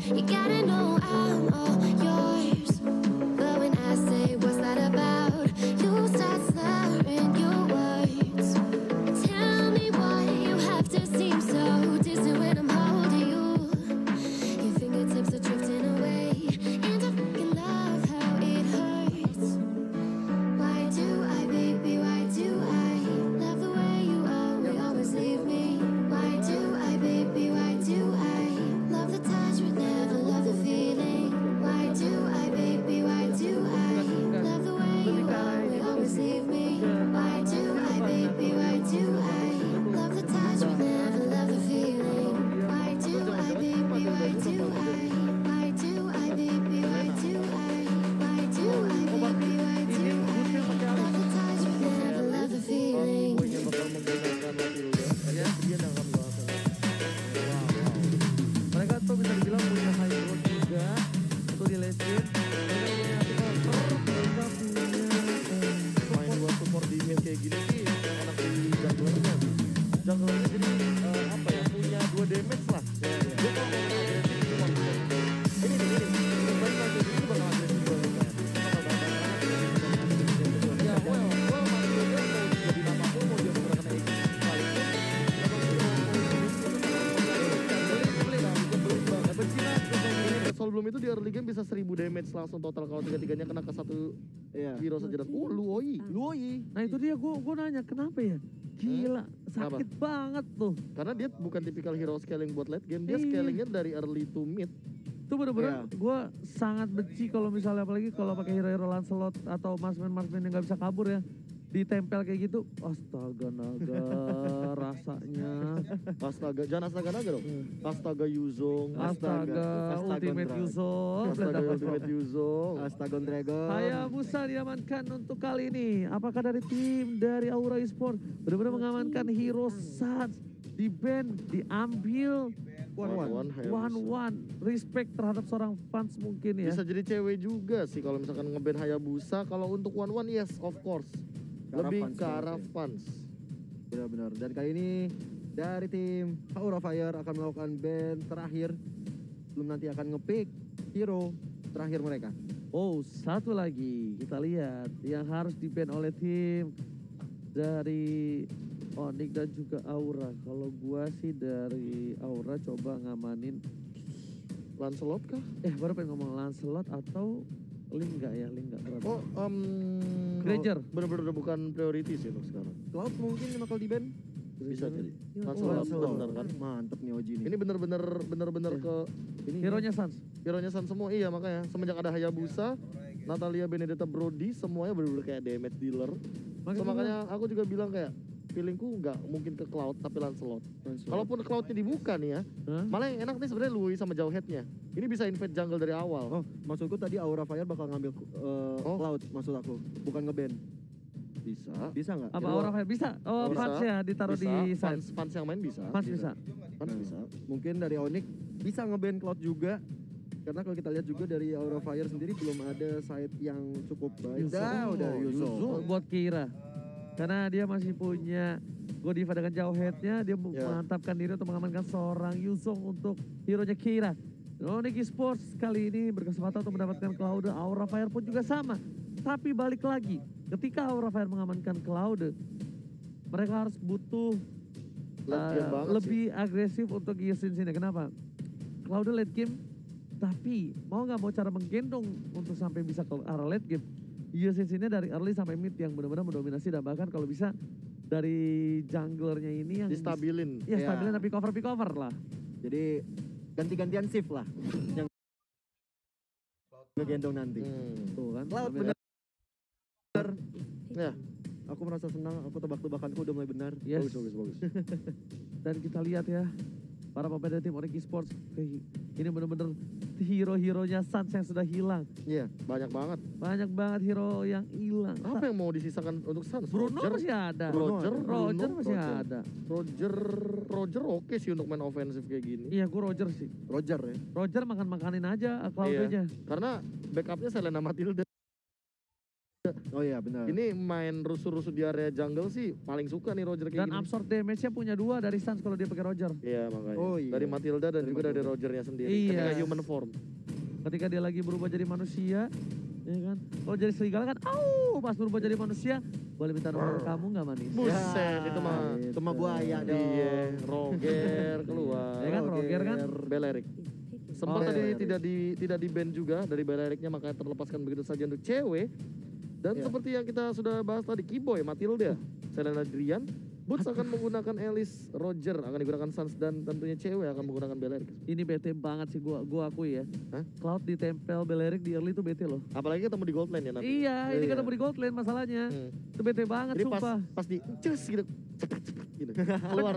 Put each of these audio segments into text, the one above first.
You gotta know I'm all yours. But when I say what's that about, you start slurring your words. Tell me why you have to seem so distant when I'm holding you. Your fingertips are drifting away, and I fucking love how it hurts. Why do I, baby, why do I love the way you always leave me? Why do I, baby, why do I love the touch but never love the feeling? Why do I, baby, why do I love the way you always leave me? Why do I, baby, why do I love the touch but never love the feeling? Why do I, baby, why do I? Why do I, baby, why do I? Why do I, baby, why do I love the touch but never love the feeling? Yang bakal menggunakan Matilda, ya dia dalam bahasa. Mereka tuh bisa dibilang punya high road juga untuk di late game. Main buat support di mid kayak gini sih enak di junglernya. Junglernya jadi apa ya, punya 2 damage lah. Dia kalau mau agresif cuma bisa. Ini main lagi ini bakal agresif banget kan. Ya well Matilda mau jadi apapun, mau dia menggunakan X sekalipun, Sol belum itu di early game bisa 1000 damage langsung total kalau tiga-tiganya kena ke satu hero saja. Dan Luoi. Nah itu dia, gue nanya kenapa ya? Gila, sakit banget tuh. Karena dia bukan tipikal hero scaling buat late game, dia Iya. scalingnya dari early to mid. Itu bener-bener gue sangat benci kalau misalnya apalagi kalau pakai hero-hero Lancelot atau marksman yang nggak bisa kabur ya, ditempel kayak gitu. Astaga naga rasanya. Astaga, jangan astaga naga dong. Astaga Yuzong, Astaga Ultimate Yuzong. Astaga Ultimate Yuzong, Astaga Dragon. Hayabusa diamankan untuk kali ini. Apakah dari tim dari Aura Esports benar-benar mengamankan hero Sans di ban, diambil one respect terhadap seorang fans mungkin ya. Bisa jadi cewek juga sih kalau misalkan ngeband Hayabusa. Kalau untuk one yes of course. Lebih ke arah fans. Benar-benar. Dan kali ini dari tim Aura Fire akan melakukan ban terakhir. Belum nanti akan ngepick hero terakhir mereka. Oh, satu lagi kita lihat yang harus di-ban oleh tim dari Onyx dan juga Aura. Kalau gua sih dari Aura coba ngamanin Lancelot kah? baru pengen ngomong Lancelot atau Lingga ya, Lingga berapa? Oh, Granger. Bener-bener udah bukan priority sih untuk sekarang. Cloud mungkin yang bakal di ban. Bisa jadi. Lancelot. Bener kan? Mantep nih Oji nih. Ini bener-bener ke ini Hero-nya Sans. Hero-nya Sans semua, iya makanya semenjak ada Hayabusa, Natalia Benedetta Brody semuanya bener-bener kayak damage dealer. So, makanya aku juga bilang kayak feelingku nggak mungkin ke Cloud tapi Lancelot. Kalaupun Cloudnya dibuka nih ya, malah yang enak nih sebenarnya Lui sama Jauheadnya. Ini bisa invade jungle dari awal. Oh, maksudku tadi Aura Fire bakal ngambil Cloud maksud aku, bukan nge-ban. Bisa nggak? Apa Aura Fire bisa? Oh, Bisa. Fans ya ditaruh Bisa. di side. Fans yang main bisa. Fans bisa. Fans bisa. Mungkin dari Onyx bisa nge-ban Cloud juga. Karena kalau kita lihat juga dari Aura Fire sendiri belum ada side yang cukup baik. Udah Yuzo. Buat Kira. Karena dia masih punya Godiva dengan Jauheadnya, dia mengantapkan diri untuk mengamankan seorang Yuzong untuk hero-nya Kira. Onyx Esports kali ini berkesempatan untuk mendapatkan Cloud. Aura Fire pun juga sama. Tapi balik lagi, ketika Aura Fire mengamankan Cloud, mereka harus butuh lebih agresif untuk Yusin sini. Kenapa? Cloud late game, tapi mau nggak mau cara menggendong untuk sampai bisa ke arah late game. Yusin sini dari early sampai mid yang benar-benar mendominasi, dan bahkan kalau bisa dari junglernya ini yang distabilin. Ya, stabilin tapi cover lah. Jadi ganti-gantian shift lah yang ngegendong nanti. Tuh kan. Cloud bener. Ya, Aku merasa senang, aku tebak-tebakanku udah mulai benar. Yes. bagus. Dan kita lihat ya, para pemain tim Onyx Esports ini benar-benar hero-heronya Sans yang sudah hilang. Iya, banyak banget. Banyak banget hero yang hilang. Apa yang mau disisakan untuk Sans? Bruno masih ada. Roger masih ada. Roger oke sih untuk main ofensif kayak gini. Iya, gue Roger sih. Roger ya. Roger makan-makanin aja Cloud-nya. Karena backupnya Selena Matilda. Oh iya benar. Ini main rusuh-rusuh di area jungle sih paling suka nih Roger kayak Dan gini. absorb damage-nya punya 2 dari Sans kalau dia pakai Roger. Iya makanya. Oh, iya. Dari Matilda dan Dari juga dari Matilda. Rogernya sendiri. Iya. Ketika human form. Ketika dia lagi berubah jadi manusia, ya kan? Kalau jadi serigala kan, pas berubah jadi manusia, boleh minta nomor kamu nggak manis? Buset, itu mah. Itu mah buaya dong. Iya, Roger keluar. Ya kan, Roger kan? Belerik. Sempat Oh, tadi Belerik. tidak di ban juga dari Beleriknya, makanya terlepaskan begitu saja untuk cewek. Dan Iya. seperti yang kita sudah bahas tadi, Keyboy, Matilda, Selena Adrian, Boots akan menggunakan Alice, Roger akan digunakan Sans, dan tentunya cewek akan menggunakan Belerik. Ini bete banget sih gua akui ya. Hah? Cloud ditempel Belerik di early itu bete loh. Apalagi ketemu di Gold Lane ya nanti. Iya, ini Iya. ketemu di Gold Lane masalahnya. Hmm. Itu bete banget Jadi pas sumpah. pas di cus gitu, cepat gitu. Keluar.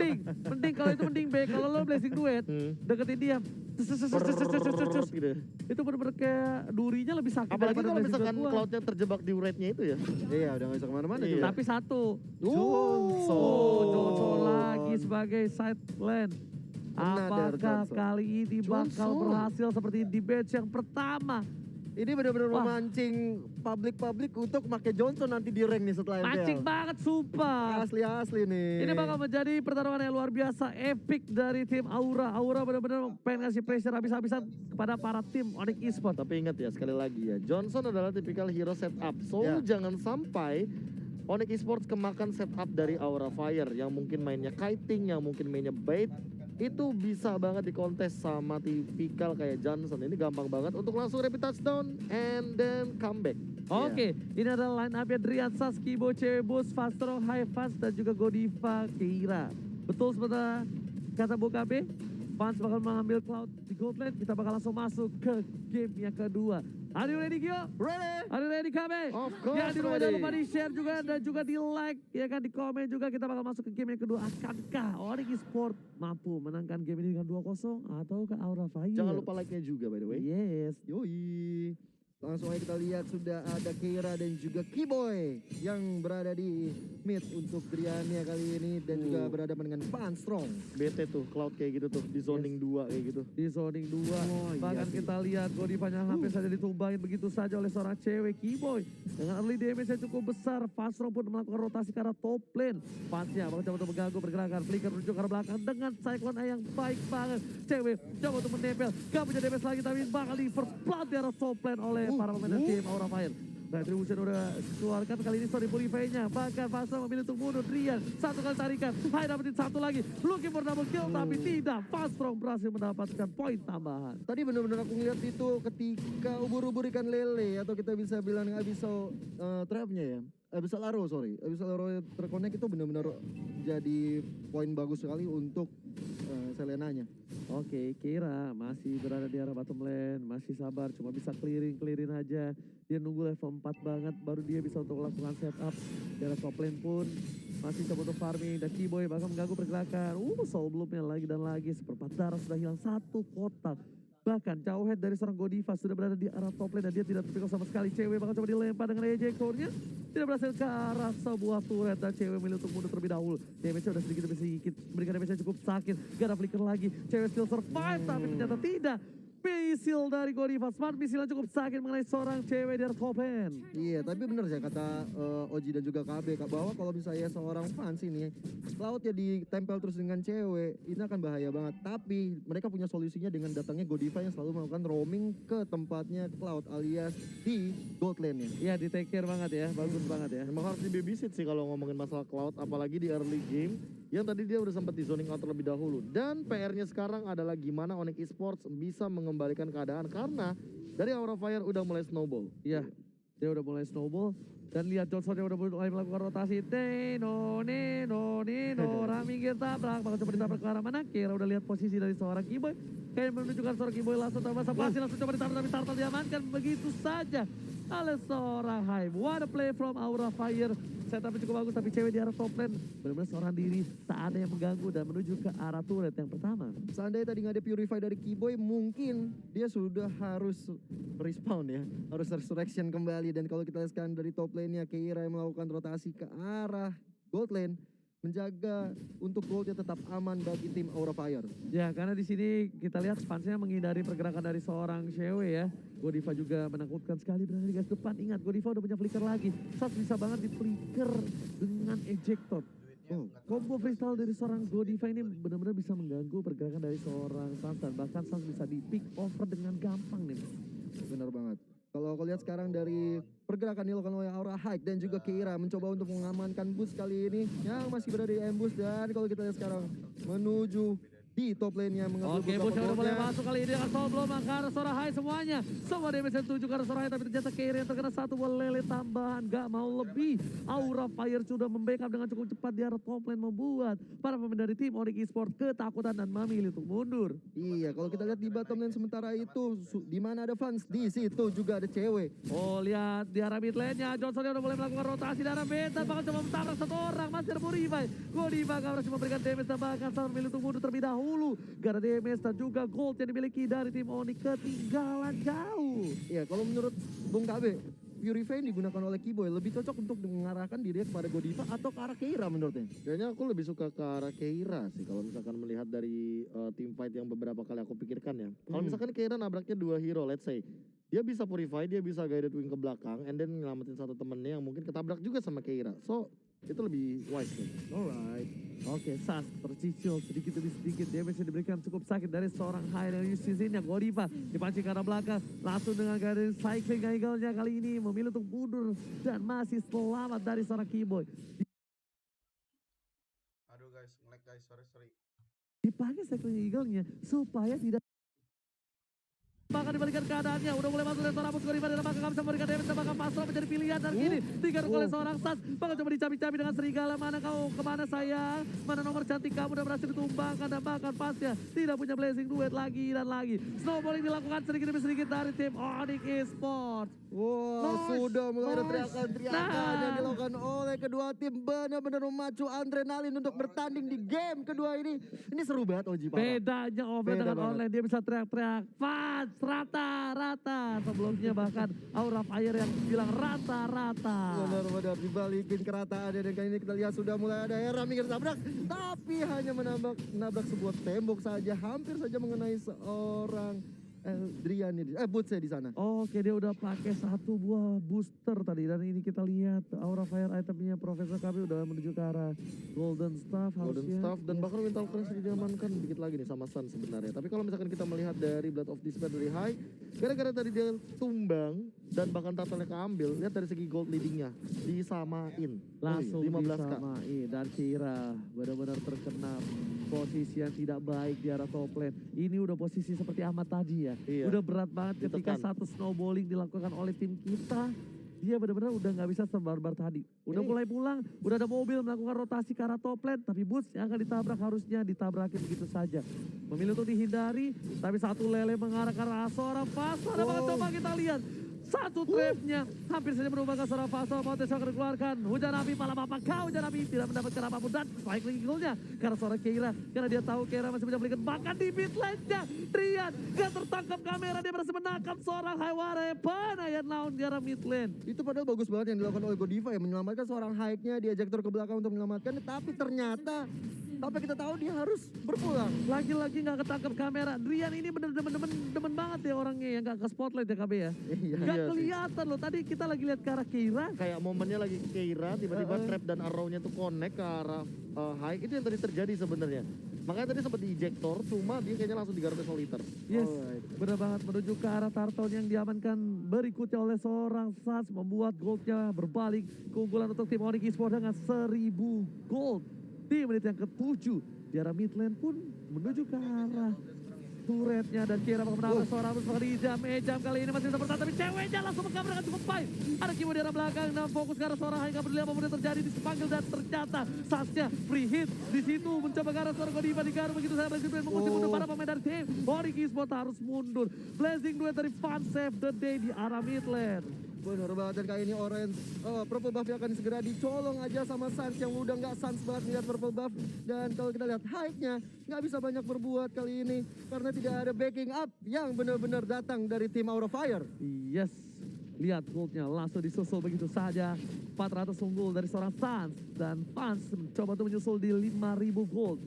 Mending kalau itu mending baik. Kalau lo blessing duet, Hmm. deketin dia. Brrrr gitu. Itu bener-bener kayak durinya lebih sakit Apalagi daripada kalau blessing misalkan duet gua. Cloudnya terjebak di red-nya itu ya. Iya udah gak bisa kemana-mana Iya. juga. Tapi satu, Johnson. Johnson lagi sebagai side lane. Another Apakah Johnson. kali ini bakal Johnson. berhasil seperti di batch yang pertama? Ini benar-benar Wah. memancing publik untuk pakai Johnson nanti di rank nih setelah Mancing MPL. banget sumpah. Asli nih. Ini bakal menjadi pertarungan yang luar biasa, epic dari tim Aura. Aura benar-benar pengen ngasih pressure habis-habisan kepada para tim Onyx Esports. Tapi ingat ya, sekali lagi ya, Johnson adalah tipikal hero setup. So Ya. jangan sampai Onyx Esports kemakan setup dari Aura Fire yang mungkin mainnya kiting, yang mungkin mainnya bait. Itu bisa banget dikontes sama tipikal kayak Johnson. Ini gampang banget untuk langsung rapid touchdown and then comeback. Oke, ini adalah line up-nya Drian, Saski, Boce, Bus, Fastro, High Fast, dan juga Godiva, Keira. Betul sebenarnya kata Bokabe, Fans bakal mengambil Cloud di Gold Lane. Kita bakal langsung masuk ke game yang kedua. Are you ready, Gio? Ready? Are you ready, Kabe? Of course Ya, di luar jangan ready. lupa di-share juga dan juga di-like, ya kan, di komen juga. Kita bakal masuk ke game yang kedua. Akankah Onyx Esports mampu menangkan game ini dengan 2-0 atau ke Aura Fire? Jangan lupa like-nya juga by the way. Yes. Yoi. Langsung aja kita lihat sudah ada Keira dan juga Keyboy yang berada di mid untuk Driania kali ini dan juga berada dengan Pan Strong. Bete tuh, Cloud kayak gitu tuh, di zoning 2 kayak gitu. Di zoning 2. Oh, iya Bahkan sih. kita lihat Godivanya hampir saja ditumbangin begitu saja oleh seorang cewek Keyboy. Dengan early damage yang cukup besar, Fastro pun melakukan rotasi ke arah top lane. Fansnya bakal coba untuk mengganggu pergerakan. Flicker menuju ke arah belakang dengan Cyclone A yang baik banget. Cewek coba untuk menempel. Gak punya damage lagi tapi bakal di first blood di arah top lane oleh para pemain tim Aura Fire. Retribution udah keluarkan kali ini sorry Purify-nya. Bahkan Fastro memilih untuk mundur. Drian satu kali tarikan. Hai dapetin satu lagi. Looking for double kill tapi tidak. Fastro berhasil mendapatkan poin tambahan. Tadi benar-benar aku ngeliat itu ketika ubur-ubur ikan lele atau kita bisa bilang abyssal trapnya ya. Abyssal arrow sorry. Abyssal arrow yang terkonek itu benar-benar jadi poin bagus sekali untuk Selenanya. Oke, Kira masih berada di arah bottom lane, masih sabar, cuma bisa clearing aja. Dia nunggu level 4 banget, baru dia bisa untuk melakukan setup. Di arah top lane pun masih coba untuk farming, dan Keyboy bahkan mengganggu pergerakan. Soul Bloom-nya lagi dan lagi, seperempat darah sudah hilang satu kotak. Bahkan jauh head dari seorang Godiva sudah berada di arah top lane dan dia tidak terpikir sama sekali. Cewek bahkan coba dilempar dengan AJ Core-nya. Tidak berhasil ke arah sebuah turret dan cewek milih untuk mundur terlebih dahulu. Damage-nya udah sedikit demi sedikit. Berikan damage-nya cukup sakit. Gak ada flicker lagi. Cewek still survive tapi ternyata tidak. Misil dari Godiva. Smart misilnya cukup sakit mengenai seorang cewek di arah top lane. Iya, tapi bener ya kata Oji dan juga KB bahwa kalau misalnya seorang fans ini Cloud ya ditempel terus dengan cewek, ini akan bahaya banget. Tapi mereka punya solusinya dengan datangnya Godiva yang selalu melakukan roaming ke tempatnya Cloud alias di gold lane-nya. Iya, di take care banget ya. Bagus banget ya. Emang harus di babysit sih kalau ngomongin masalah Cloud, apalagi di early game yang tadi dia udah sempat di zoning out terlebih dahulu. Dan PR-nya sekarang adalah gimana Onyx Esports bisa mengembalikan keadaan karena dari Aura Fire udah mulai snowball. Iya, dia udah mulai snowball. Dan lihat Johnson dia udah mulai melakukan rotasi. Neno, minggir tabrak. Bakal coba ditabrak ke arah mana? Kira udah lihat posisi dari seorang Keyboy. Kayak menunjukkan seorang Keyboy langsung tambah pasti langsung coba ditabrak tapi Turtle diamankan begitu saja oleh seorang Hive. What a play from Aura Fire. Setupnya cukup bagus tapi cewek di arah top lane. Benar-benar seorang diri tak ada yang mengganggu dan menuju ke arah turret yang pertama. Seandainya tadi nggak ada Purify dari Keyboy, mungkin dia sudah harus respawn ya. Harus resurrection kembali. Dan kalau kita lihat sekarang dari top lane-nya, Keira yang melakukan rotasi ke arah gold lane. menjaga untuk goldnya tetap aman bagi tim Aura Fire. Ya, karena di sini kita lihat fansnya menghindari pergerakan dari seorang cewek ya. Godiva juga menakutkan sekali berada di garis depan. Ingat, Godiva udah punya flicker lagi. Sas bisa banget di flicker dengan ejector. Oh, combo freestyle dari seorang Godiva ini benar-benar bisa mengganggu pergerakan dari seorang Sans, dan bahkan Sans bisa di pick over dengan gampang nih. Benar banget. Kalau aku lihat sekarang dari pergerakan dilakukan oleh Aura Hike dan juga Keira mencoba untuk mengamankan boost kali ini yang masih berada di ambush, dan kalau kita lihat sekarang menuju di top lane-nya mengambil Oke, beberapa Bus udah boleh goldnya. masuk kali ini dengan soul blow, maka arah Sora High semuanya. Semua damage yang tuju ke arah Sora High, tapi ternyata Keira yang terkena satu buah lele tambahan, gak mau lebih. Aura Fire sudah membackup dengan cukup cepat di arah top lane, membuat para pemain dari tim Onyx Esports ketakutan dan memilih untuk mundur. Iya, kalau kita lihat di bottom lane sementara itu di mana ada fans, di situ juga ada cewek. Oh, lihat di arah mid lane-nya, Johnson udah mulai melakukan rotasi di arah mid, dan bahkan coba mentabrak satu orang, masih ada Murify. Godiva gak berhasil memberikan damage, dan bahkan Sar memilih untuk mundur terlebih dahulu. Gara damage dan juga gold yang dimiliki dari tim Onyx ketinggalan jauh. Iya, kalau menurut Bung KB, Purify yang digunakan oleh Keyboy lebih cocok untuk mengarahkan dirinya kepada Godiva atau ke arah Keira menurutnya? Kayaknya aku lebih suka ke arah Keira sih kalau misalkan melihat dari team fight yang beberapa kali aku pikirkan ya. Kalau misalkan Keira nabraknya 2 hero, let's say dia bisa purify, dia bisa guided wing ke belakang, and then nyelamatin satu temennya yang mungkin ketabrak juga sama Keira. So itu lebih wise kan. Alright. Oke, Sas tercicil sedikit demi sedikit. Dia bisa diberikan cukup sakit dari seorang high dari sisinya. Godiva dipancing ke arah belakang. Langsung dengan garis cycling eagle-nya kali ini memilih untuk mundur dan masih selamat dari seorang Keyboy. Aduh guys, nge-lag guys, sorry. Dipakai cycling eagle-nya supaya tidak bahkan dibalikan keadaannya, udah mulai masuk dari seorang Godiva dan bahkan gak bisa memberikan damage, dan bahkan Pasro menjadi pilihan, dan kini digaruk oleh seorang Sans. Bahkan coba dicabik-cabik dengan serigala, mana kau, kemana sayang, mana nomor cantik kamu, udah berhasil ditumbangkan, dan bahkan pasnya tidak punya blessing duet lagi dan lagi. Snowballing dilakukan sedikit demi sedikit dari tim Onyx Esports. Wow, sudah mulai ada teriakan-teriakan yang dilakukan oleh kedua tim, benar-benar memacu adrenalin untuk bertanding di game kedua ini. Ini seru banget Oji, parah. Bedanya offline Beda dengan banget. online, dia bisa teriak-teriak fans rata-rata. Sebelumnya bahkan Aura Fire yang bilang rata-rata. Benar-benar dibalikin kerataannya, dan kali ini kita lihat sudah mulai ada era minggir tabrak, tapi hanya menabrak sebuah tembok saja, hampir saja mengenai seorang Drian ini, Boots di sana. Oke, dia udah pakai satu buah booster tadi, dan ini kita lihat Aura Fire itemnya Profesor KB udah menuju ke arah Golden Staff Golden harusnya. Staff dan bahkan Mental Cleanse diamankan dikit lagi nih sama Sun sebenarnya. Tapi kalau misalkan kita melihat dari Blood of Despair dari High, gara-gara tadi dia tumbang dan bahkan turtle-nya keambil, lihat dari segi gold leadingnya disamain. Langsung 15k. disamain, dan Kira benar-benar terkena posisi yang tidak baik di arah top lane. Ini udah posisi seperti Ahmad tadi ya. Iya. Udah berat banget ketika Ditekan. satu snowballing dilakukan oleh tim kita. Dia benar-benar udah nggak bisa sebarbar tadi. Udah Ini- mulai pulang, udah ada mobil melakukan rotasi ke arah top lane, tapi bus yang akan ditabrak harusnya ditabrakin begitu saja. Memilih untuk dihindari, tapi satu lele mengarah ke arah seorang Pasar. Apakah coba kita lihat? Satu trapnya hampir saja menumbangkan seorang Pasar. Motes akan dikeluarkan. Hujan api malah bapak kau, hujan api tidak mendapatkan apapun, dan cycling goalnya karena seorang Keira, karena dia tahu Keira masih punya belikan, bahkan di mid lane-nya Trian gak tertangkap kamera, dia berhasil menangkap seorang Hayware Panayan lawan di arah mid lane. Itu padahal bagus banget yang dilakukan oleh Godiva ya, menyelamatkan seorang hike-nya, dia ejector ke belakang untuk menyelamatkan, tapi ternyata tanpa kita tahu dia harus berpulang. Lagi-lagi gak ketangkap kamera. Drian ini bener-bener demen banget ya orangnya yang gak ke spotlight ya KB ya. Iya. Gak Iya sih. kelihatan loh, tadi kita lagi lihat ke arah Keira. Kayak momennya lagi Keira, tiba-tiba trap dan arrow-nya tuh connect ke arah High. Itu yang tadi terjadi sebenarnya. Makanya tadi sempat di ejector, cuma dia kayaknya langsung digaruk ke soliter. Yes, Alright. benar banget, menuju ke arah Tarton yang diamankan berikutnya oleh seorang Sas, membuat goldnya berbalik. Keunggulan untuk tim Onyx Esports dengan 1000 gold di menit yang ke-7. Di arah mid lane pun menuju ke arah turretnya, dan Kira bakal menabrak seorang Bus bakal dijam kali ini masih bisa bertahan, tapi ceweknya langsung mengkamerakan cukup baik. Ada Kimo di arah belakang dan fokus ke arah seorang Hai, nggak peduli apapun yang terjadi, dipanggil dan ternyata Sasnya free hit di situ, mencoba ke arah seorang Godiva digaruk begitu saya Blazing Duet mengunci mundur para pemain dari tim Onyx Esports harus mundur. Blazing Duet dari Fun Save the Day di arah mid lane. Benar banget, dan kali ini Orange purple buff akan segera dicolong aja sama Sans yang udah nggak Sans banget melihat purple buff. Dan kalau kita lihat hike-nya nggak bisa banyak berbuat kali ini karena tidak ada backing up yang benar-benar datang dari tim Aura Fire. Yes, Lihat goldnya langsung disusul begitu saja. 400 unggul dari seorang Sans. Dan Fans mencoba untuk menyusul di 5.000 gold.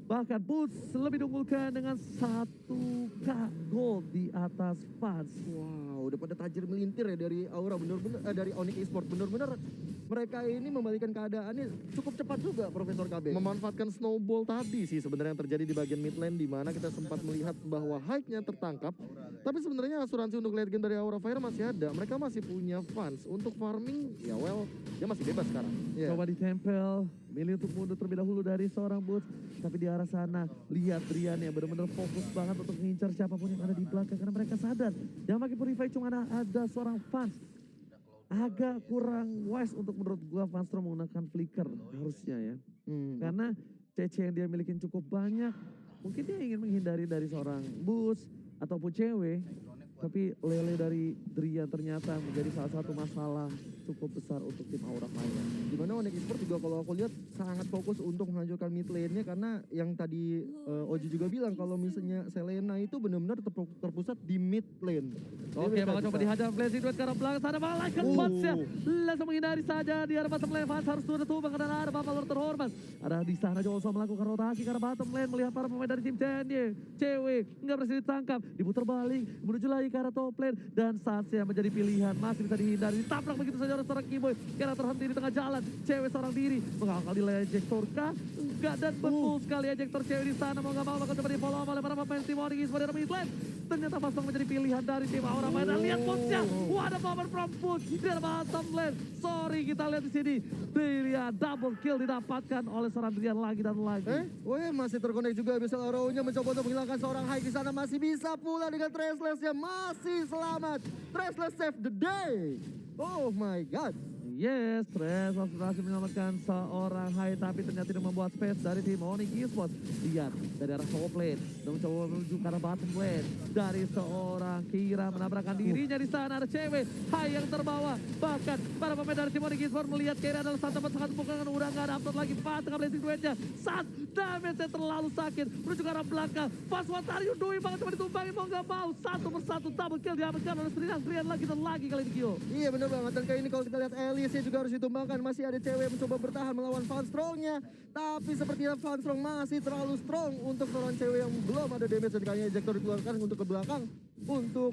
Bahkan Boots lebih diunggulkan dengan 1k gold di atas Fans. Wow, udah pada tajir melintir ya dari Aura, bener-bener dari Onyx Esports, bener-bener mereka ini membalikan keadaannya cukup cepat juga, Profesor KB. Memanfaatkan snowball tadi sih sebenarnya yang terjadi di bagian mid lane, di mana kita sempat melihat bahwa hike-nya tertangkap. Tapi sebenarnya asuransi untuk late game dari Aura Fire masih ada. Mereka masih punya funds untuk farming. Ya well, dia masih bebas sekarang. Iya. Coba ditempel, milih untuk mundur terlebih dahulu dari seorang Boots. Tapi di arah sana, lihat Drian ya benar-benar fokus banget untuk mengincar siapapun yang ada di belakang. Karena mereka sadar, yang pakai Purify cuma ada seorang Fans. Agak kurang wise untuk menurut gua Fanstrom menggunakan flicker harusnya ya. Karena CC yang dia milikin cukup banyak. Mungkin dia ingin menghindari dari seorang Boots ataupun cewek. Tapi lele dari Drian ternyata menjadi salah satu masalah cukup besar untuk tim Aura Fire. Dimana Onyx Esports juga kalau aku lihat sangat fokus untuk menghancurkan mid lane-nya, karena yang tadi Oji juga bilang kalau misalnya Selena itu benar-benar terpusat di mid lane. Oke, bakal coba dihajar Blazing Duet ke arah belakang sana, bakal like Fans ya. Langsung menghindari saja di arah bottom lane. Fans harus turun tumbang karena ada Bapak terhormat. Ada di sana Joso melakukan rotasi ke arah bottom lane, melihat para pemain dari tim Chenye. Cewek nggak berhasil ditangkap, diputar balik, menuju lagi ke arah top lane. Dan Sansa menjadi pilihan, masih bisa dihindari, ditabrak begitu saja oleh seorang Keyboy. Karena terhenti di tengah jalan, cewek seorang diri, mengakal di ejector kah? Enggak, dan betul sekali ejector cewek di sana, mau nggak mau bakal coba di follow oleh para pemain tim Onyx Esports dari mid lane. Ternyata Fasong menjadi pilihan dari tim Aura Fire. Dan lihat Boots-nya, ada power from Boots di bottom lane. Sorry, kita lihat di sini, Drian double kill didapatkan oleh seorang Drian lagi dan lagi. Weh, masih terkonek juga. Bisa Aura-nya mencoba untuk menghilangkan seorang high di sana, masih bisa pula dengan Trashless-nya, masih selamat. Trashless save the day. Oh my god. Yes, Tres berhasil menyelamatkan seorang high, tapi ternyata tidak membuat space dari tim Onyx Esports. Lihat dari arah top lane dan mencoba menuju ke arah bottom lane. Dari seorang Kira menabrakkan dirinya di sana, ada cewek high yang terbawa. Bahkan para pemain dari tim Onyx Esports melihat Kira adalah sangat sangat bukan, udah nggak ada upload lagi. Pas tengah blazing duetnya, saat damage-nya terlalu sakit menuju ke arah belakang. Pas what are you doing, banget coba ditumbangin, mau nggak mau. Satu persatu double kill diamankan oleh Drian lagi dan lagi kali ini Kyo. Iya bener banget, dan kali ini kalau kita lihat Elise juga harus ditumbangkan. Masih ada cewek yang mencoba bertahan melawan Fanstrong-nya, tapi sepertinya Fanstrong masih terlalu strong untuk seorang cewek yang belum ada damage, dan kayaknya ejector dikeluarkan untuk ke belakang untuk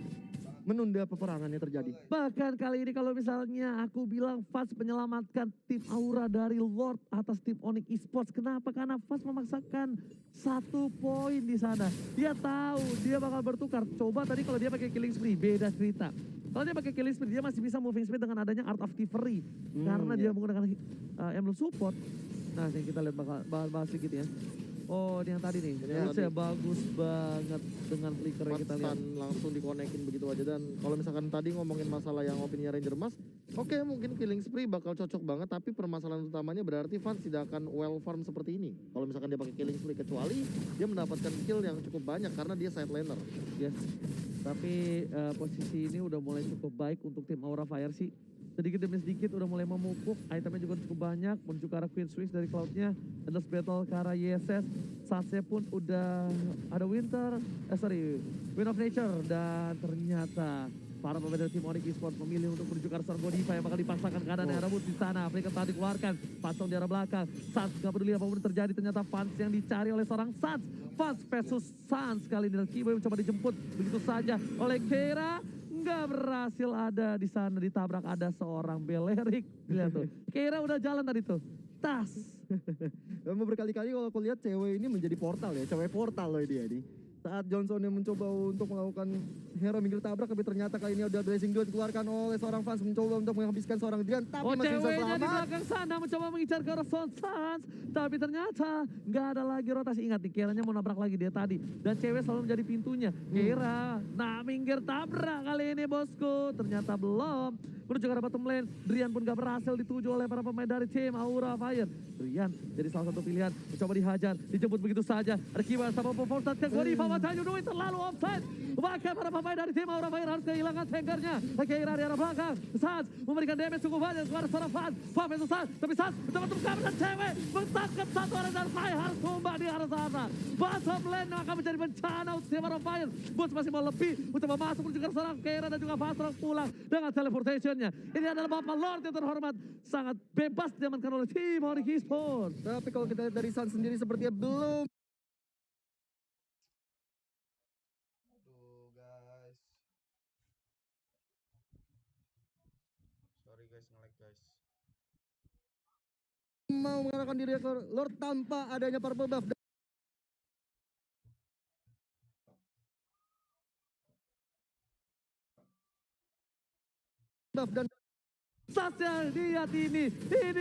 menunda peperangannya terjadi. Bahkan kali ini kalau misalnya aku bilang Fast menyelamatkan tim Aura dari Lord atas tim Onyx Esports. Kenapa? Karena Fast memaksakan 1 poin di sana. Dia tahu dia bakal bertukar. Coba tadi kalau dia pakai killing spree, beda cerita. Kalau dia pakai killing spree, dia masih bisa moving speed dengan adanya Art of Thievery. Karena dia menggunakan emblem support. Nah, yang kita lihat bakal bahas sedikit ya. Oh, ini yang tadi nih. Boots-nya bagus banget dengan flicker yang kita lihat. Langsung dikonekin begitu aja. Dan kalau misalkan tadi ngomongin masalah yang opini Ranger Mas, oke, mungkin killing spree bakal cocok banget, tapi permasalahan utamanya berarti Fans tidak akan well farm seperti ini. Kalau misalkan dia pakai killing spree, kecuali dia mendapatkan kill yang cukup banyak karena dia side laner. Yes. Tapi posisi ini udah mulai cukup baik untuk tim Aura Fire sih. Sedikit demi sedikit udah mulai memupuk, itemnya juga cukup banyak, menuju ke arah Queen Switch dari Cloud-nya, Endless Battle ke arah YSS, Satsnya pun udah ada Wind of Nature, dan ternyata para pemain dari tim Onyx Esports memilih untuk menuju ke arah Godiva yang bakal dipaksakan ke arah Rebut di sana. Mereka tadi dikeluarkan, Pasong di arah belakang, Sans gak peduli apapun yang terjadi, ternyata Fans yang dicari oleh seorang Sans. Fans versus Sans kali ini, dan Keyboy mencoba dijemput begitu saja oleh Kira. Nggak berhasil, ada di sana ditabrak, ada seorang Belerik. Lihat tuh, Kira udah jalan tadi tuh. Tas. Memang berkali-kali kalau aku lihat cewek ini menjadi portal ya, cewek portal loh dia nih. Saat Johnson yang mencoba untuk melakukan hero minggir tabrak, tapi ternyata kali ini udah blazing duet dikeluarkan oleh seorang Fans, mencoba untuk menghabiskan seorang Drian, tapi masih bisa Ceweknya di selamat. belakang sana mencoba mengincar ke arah Sans, tapi ternyata nggak ada lagi rotasi. Ingat nih, Kiranya mau nabrak lagi dia tadi, dan cewek selalu menjadi pintunya. Kira, nah minggir tabrak kali ini bosku, ternyata belum. menuju ke arah bottom lane. Drian pun gak berhasil dituju oleh para pemain dari tim Aura Fire. Drian jadi salah satu pilihan, mencoba dihajar, dijemput begitu saja. Ada Kibar sama Pofortat ke Godiva, Watayu Dui terlalu offside. Bahkan para pemain dari tim Aura Fire harus kehilangan tankernya. Keira di arah belakang, Sans memberikan damage cukup banyak kepada seorang Fans. Fans versus Sans, tapi Sans betul-betul kabur dan cewek menangkap satu orang dan Fire harus tumbang di arah sana. Bottom lane akan menjadi bencana untuk tim Aura Fire. Bos masih mau lebih untuk masuk menuju ke seorang Keira dan juga Fans terus pulang dengan teleportationnya. Ini adalah Bapak Lord yang terhormat, sangat bebas diamankan oleh tim Onyx Esports. Tapi kalau kita lihat dari Sun sendiri sepertinya belum. Aduh guys. Sorry guys, nge-lag guys. Mau mengarahkan diri ke Lord tanpa adanya purple buff. Dan Saatnya lihat ini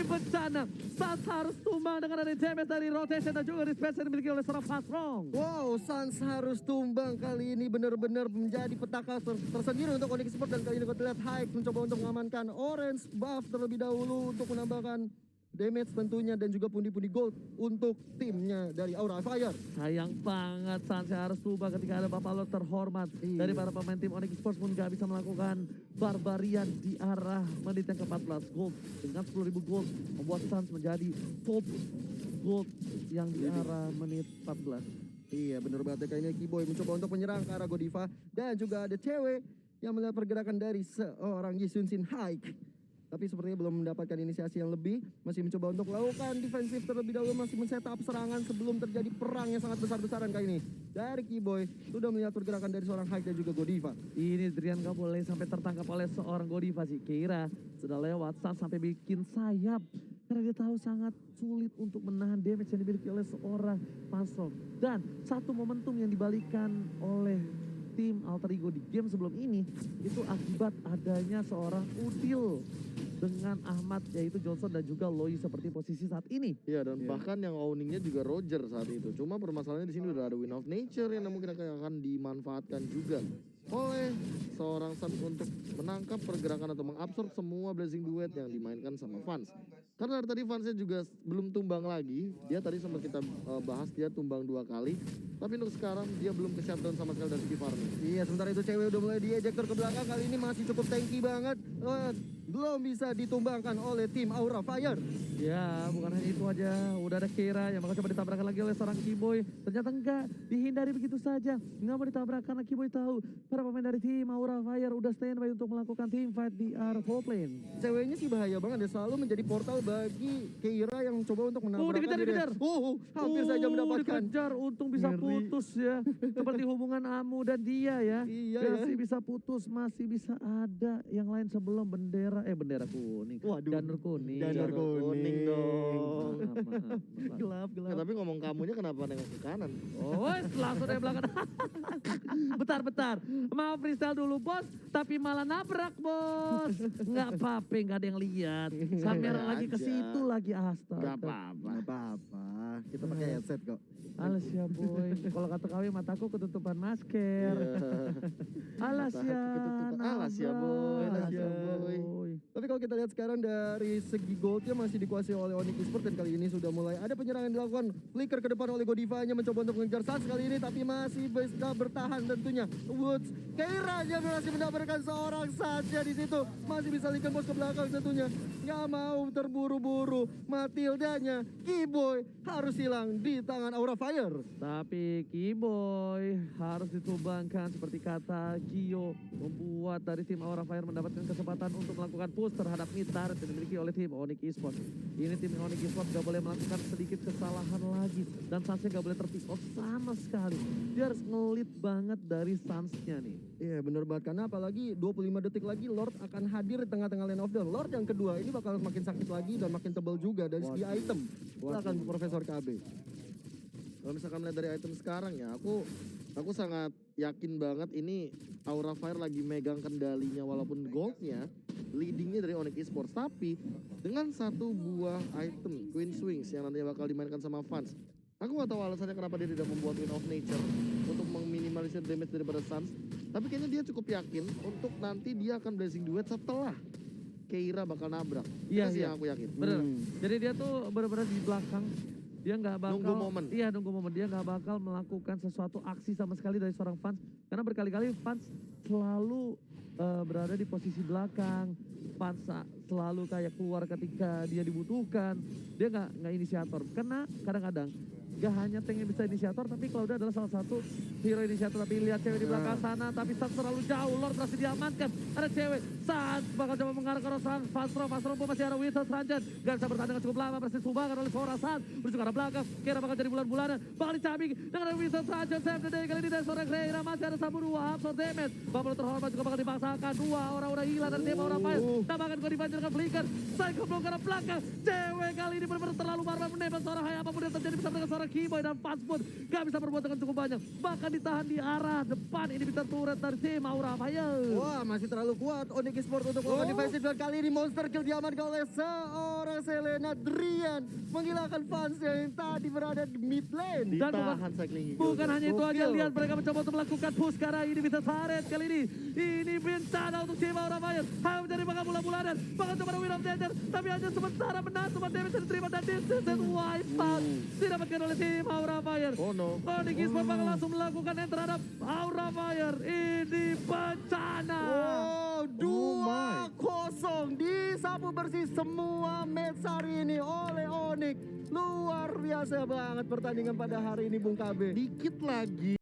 bencana. Sans harus tumbang dengan ada damage dari rotation dan juga dispense yang dimiliki oleh seorang Fastrong. wow, Suns harus tumbang kali ini benar-benar menjadi petaka tersendiri untuk Onyx Esports. Dan kali ini kita lihat Hike mencoba untuk mengamankan orange buff terlebih dahulu untuk menambahkan damage tentunya dan juga pundi-pundi gold untuk timnya dari Aura Fire. Sayang banget Sans harus tumbang ketika ada Bapak Lord terhormat dari para pemain tim Onyx Esports pun gak bisa melakukan barbarian di arah menit yang ke-14. Gold dengan 10.000 gold membuat Sans menjadi top gold yang di arah menit 14. Iya benar banget, kayaknya Kiboy mencoba untuk menyerang ke arah Godiva dan juga ada cewek yang melihat pergerakan dari seorang Yisun Shin Hike. Tapi sepertinya belum mendapatkan inisiasi yang lebih, masih mencoba untuk melakukan defensif terlebih dahulu, masih men-setup serangan sebelum terjadi perang yang sangat besar-besaran kali ini. Dari Kiboy sudah melihat pergerakan dari seorang Hike dan juga Godiva. Ini Drian gak boleh sampai tertangkap oleh seorang Godiva sih. Keira sudah lewat Sans sampai bikin sayap. Karena dia tahu sangat sulit untuk menahan damage yang dimiliki oleh seorang Pasron. Dan satu momentum yang dibalikan oleh tim Alter Ego di game sebelum ini itu akibat adanya seorang Udil dengan Ahmad yaitu Johnson dan juga Loi seperti posisi saat ini. Iya, dan bahkan yang owningnya juga Roger saat itu. Cuma permasalahannya di sini udah ada Win of Nature yang mungkin akan dimanfaatkan juga oleh seorang Sun untuk menangkap pergerakan atau mengabsorb semua Blazing Duet yang dimainkan sama Fans. Karena dari tadi Fansnya juga belum tumbang lagi. Dia tadi sempat kita bahas dia tumbang 2 kali. Tapi untuk sekarang dia belum ke shutdown sama sekali dari Farming. Iya, sementara itu cewek udah mulai diejector ke belakang, kali ini masih cukup tanky banget. Belum bisa ditumbangkan oleh tim Aura Fire. Ya, bukan hanya itu aja. Udah ada Keira yang bakal coba ditabrakkan lagi oleh seorang Kiboy. Ternyata enggak, dihindari begitu saja. Enggak mau ditabrak karena Kiboy tahu para pemain dari tim Aura Fire udah standby untuk melakukan team fight di area top lane. Ceweknya sih bahaya banget, dia selalu menjadi portal bagi Keira yang coba untuk menabrakkan dikejar. hampir saja mendapatkan. Dikejar, untung bisa putus ya. Seperti hubungan Amu dan dia ya. Iya, masih bisa putus, masih bisa ada yang lain sebelum bendera kuning. Waduh. Janur kuning. Janur kuning dong. Maaf. Gelap. Ya, tapi ngomong kamunya kenapa nengok ke kanan? Oh, langsung dari belakang. Bentar. Mau freestyle dulu bos, tapi malah nabrak bos. Nggak apa-apa, nggak ada yang lihat. Kamera lagi ke aja. situ lagi, astaga. Gak apa-apa. Nggak apa-apa, kita pakai headset kok. Alas ya boy, kalau kata kawin mataku ketutupan masker. Alas ya, Alas ya boy, alas ya boy. Tapi kalau kita lihat sekarang dari segi goldnya masih dikuasai oleh Onyx Esports dan kali ini sudah mulai ada penyerangan yang dilakukan. Flicker ke depan oleh Godivanya mencoba untuk mengejar Sans kali ini tapi masih bisa bertahan tentunya. Woods, Keiranya berhasil mendapatkan seorang saja di situ. Masih bisa likan bos ke belakang tentunya. Nggak mau terburu-buru. Matildanya, Kiboy harus hilang di tangan Aura Fire. Tapi Kiboy harus ditumbangkan seperti kata Gio, membuat dari tim Aura Fire mendapatkan kesempatan untuk melakukan push terhadap mid turret yang dimiliki oleh tim Onyx Esports. Ini tim Onyx Esports gak boleh melakukan sedikit kesalahan lagi dan Sansnya gak boleh terpick off sama sekali. Dia harus ngelit banget dari Sansnya nih. Iya bener banget, karena apalagi 25 detik lagi Lord akan hadir di tengah-tengah lane of the Lord yang kedua ini bakal makin sakit lagi dan makin tebal juga dari segi item. Silakan Profesor KB. Kalau misalkan melihat dari item sekarang ya, aku sangat yakin banget ini Aura Fire lagi megang kendalinya walaupun goldnya leadingnya dari Onyx Esports, tapi dengan satu buah item Queen Swings yang nantinya bakal dimainkan sama Fans. Aku gak tahu alasannya kenapa dia tidak membuat Win of Nature untuk meminimalisir damage daripada Suns, tapi kayaknya dia cukup yakin untuk nanti dia akan Blazing Duet setelah Keira bakal nabrak. Iya, Itu sih iya. yang aku yakin. Bener. Jadi dia tuh benar-benar di belakang. Dia nggak bakal Nunggu momen. Iya, nunggu momen. Dia nggak bakal melakukan sesuatu aksi sama sekali dari seorang fans. Karena berkali-kali fans selalu berada di posisi belakang. Fans selalu kayak keluar ketika dia dibutuhkan. Dia nggak inisiator. Karena kadang-kadang gak hanya Tank yang bisa inisiator, tapi Cloud adalah salah satu hero inisiator. Tapi lihat cewek di belakang sana, tapi Sans terlalu jauh. Lord berhasil diamankan. Ada cewek, Sans bakal coba mengarah ke arah Sans. Fastro pun masih ada Wizard Ranjan. Gak bisa bertahan dengan cukup lama, berhasil sumbangan oleh seorang Sans. Menuju ke arah belakang, Kira bakal jadi bulan-bulanan. Bakal dicabik dengan ada Wizard Ranjan. Save the day kali ini dari seorang Kira. Masih ada Sabu 2, absorb damage. Bubble terhormat juga bakal dipaksakan. 2 orang udah hilang dari tema orang main. Tambahkan kau dibanjir dengan Flicker. Psycho blow ke arah belakang. Cewek kali ini benar-benar terlalu barbar menembak seorang Hai. Apapun yang terjadi bersama dengan seorang Keyboy dan Fans pun gak bisa berbuat dengan cukup banyak. Bahkan ditahan di arah depan. Ini bisa turret dari tim Aura Fire. Wah, masih terlalu kuat Onyx Esports untuk melakukan defensive, dan kali ini monster kill diamankan oleh seorang Selena Drian, menghilangkan fans yang tadi berada di mid lane. Dan Ditahan cycling hijau. bukan hanya itu aja, Gokil. lihat mereka mencoba untuk melakukan push karena ini bisa taret kali ini. Ini bencana untuk tim Aura Fire. Hai menjadi bakal bulan-bulanan. Bakal coba Wheel of Danger, tapi hanya sementara benar semua damage yang diterima dan this is wipeout. Didapatkan oleh tim Aura Fire. Oh no. Onyx Esports bakal langsung melakukan yang terhadap Aura Fire. Ini bencana. Oh, 2-0 disapu bersih semua match hari ini oleh Onyx. Luar biasa banget pertandingan pada hari ini Bung KB. Dikit lagi.